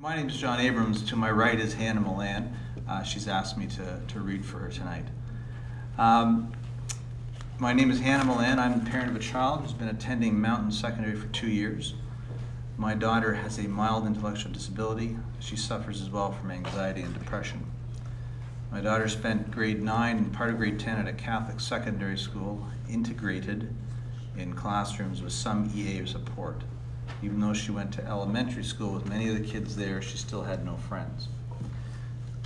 My name is John Abrams. To my right is Hannah Milan. She's asked me to read for her tonight. My name is Hannah Milan. I'm the parent of a child who's been attending Mountain Secondary for 2 years. My daughter has a mild intellectual disability. She suffers as well from anxiety and depression. My daughter spent grade 9 and part of grade 10 at a Catholic secondary school, integrated in classrooms with some EA support. Even though she went to elementary school with many of the kids there, she still had no friends.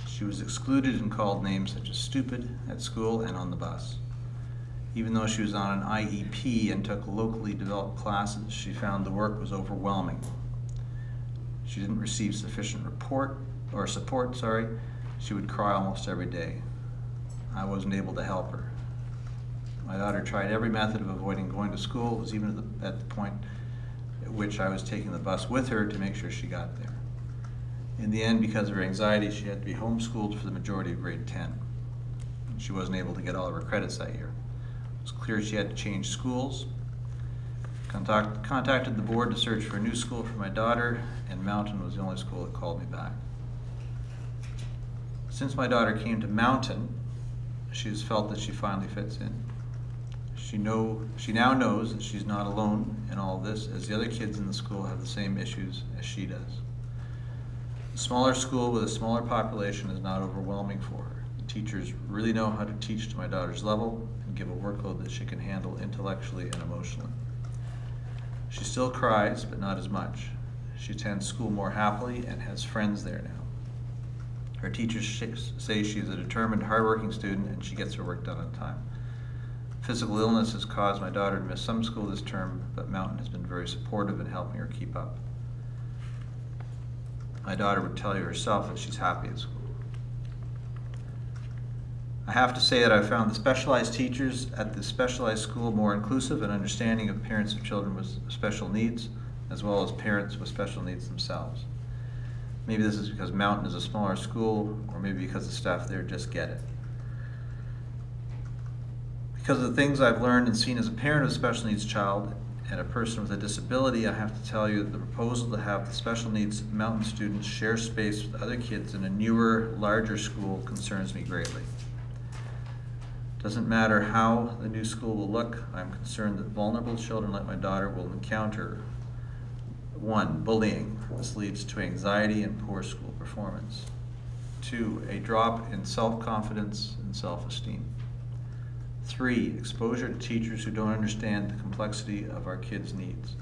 She was excluded and called names such as stupid at school and on the bus. Even though she was on an IEP and took locally developed classes, she found the work was overwhelming. She didn't receive sufficient support. She would cry almost every day. I wasn't able to help her. My daughter tried every method of avoiding going to school. It was even at the point at which I was taking the bus with her to make sure she got there. In the end, because of her anxiety, she had to be homeschooled for the majority of grade 10. She wasn't able to get all of her credits that year. It was clear she had to change schools. Contacted the board to search for a new school for my daughter, and Mountain was the only school that called me back. Since my daughter came to Mountain, she has felt that she finally fits in. She now knows that she's not alone in all of this, as the other kids in the school have the same issues as she does. A smaller school with a smaller population is not overwhelming for her. The teachers really know how to teach to my daughter's level and give a workload that she can handle intellectually and emotionally. She still cries, but not as much. She attends school more happily and has friends there now. Her teachers say she is a determined, hardworking student and she gets her work done on time. Physical illness has caused my daughter to miss some school this term, but Mountain has been very supportive in helping her keep up. My daughter would tell you herself that she's happy at school. I have to say that I found the specialized teachers at the specialized school more inclusive and understanding of parents of children with special needs, as well as parents with special needs themselves. Maybe this is because Mountain is a smaller school, or maybe because the staff there just get it. Because of the things I've learned and seen as a parent of a special needs child and a person with a disability, I have to tell you that the proposal to have the special needs Mountain students share space with other kids in a newer, larger school concerns me greatly. Doesn't matter how the new school will look, I'm concerned that vulnerable children like my daughter will encounter 1, bullying. This leads to anxiety and poor school performance. 2, a drop in self-confidence and self-esteem. 3, exposure to teachers who don't understand the complexity of our kids' needs.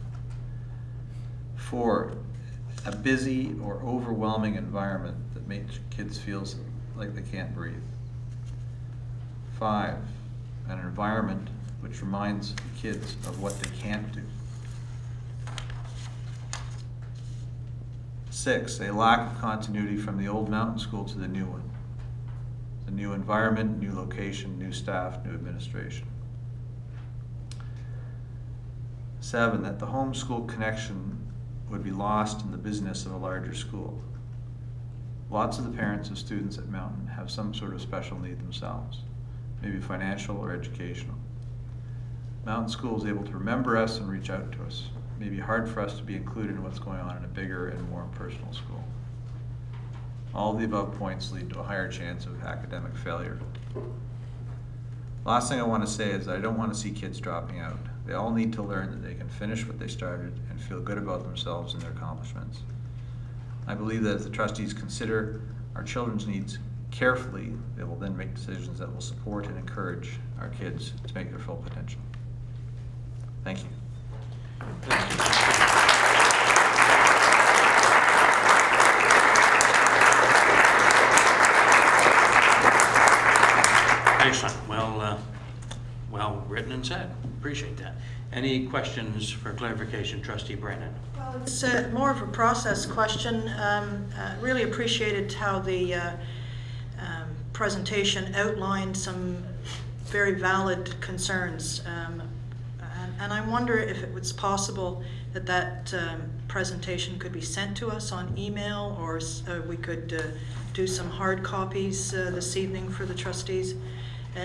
4, a busy or overwhelming environment that makes kids feel like they can't breathe. 5, an environment which reminds the kids of what they can't do. 6, a lack of continuity from the old Mountain School to the new one. A new environment, new location, new staff, new administration. 7, that the homeschool connection would be lost in the busyness of a larger school. Lots of the parents of students at Mountain have some sort of special need themselves, maybe financial or educational. Mountain School is able to remember us and reach out to us. It may be hard for us to be included in what's going on in a bigger and more impersonal school. All of the above points lead to a higher chance of academic failure. Last thing I want to say is that I don't want to see kids dropping out. They all need to learn that they can finish what they started and feel good about themselves and their accomplishments. I believe that if the trustees consider our children's needs carefully, they will then make decisions that will support and encourage our kids to make their full potential. Thank you. Excellent. Well written and said. Appreciate that. Any questions for clarification, Trustee Brennan? Well, it's more of a process question. Really appreciated how the presentation outlined some very valid concerns. And I wonder if it was possible that presentation could be sent to us on email, or we could do some hard copies this evening for the trustees.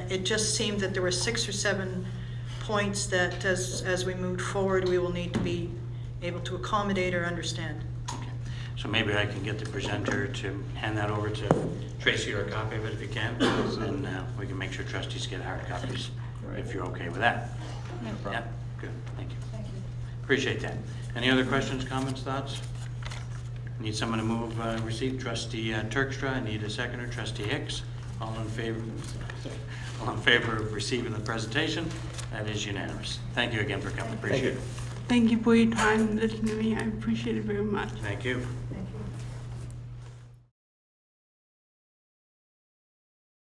It just seemed that there were 6 or 7 points that as we move forward we will need to be able to accommodate or understand. Okay. So maybe I can get the presenter to hand that over to Tracy, or a copy of it if you can, and we can make sure trustees get hard copies, if you're okay with that. No Yeah, problem. good, thank you. Thank you. Appreciate that. Any other questions, comments, thoughts? Need someone to move receipt? Trustee Terkstra, I need a seconder. Trustee Hicks, all in favor? All in favor of receiving the presentation? That is unanimous. Thank you again for coming, appreciate it. Thank you for your time and listening to me. I appreciate it very much. Thank you.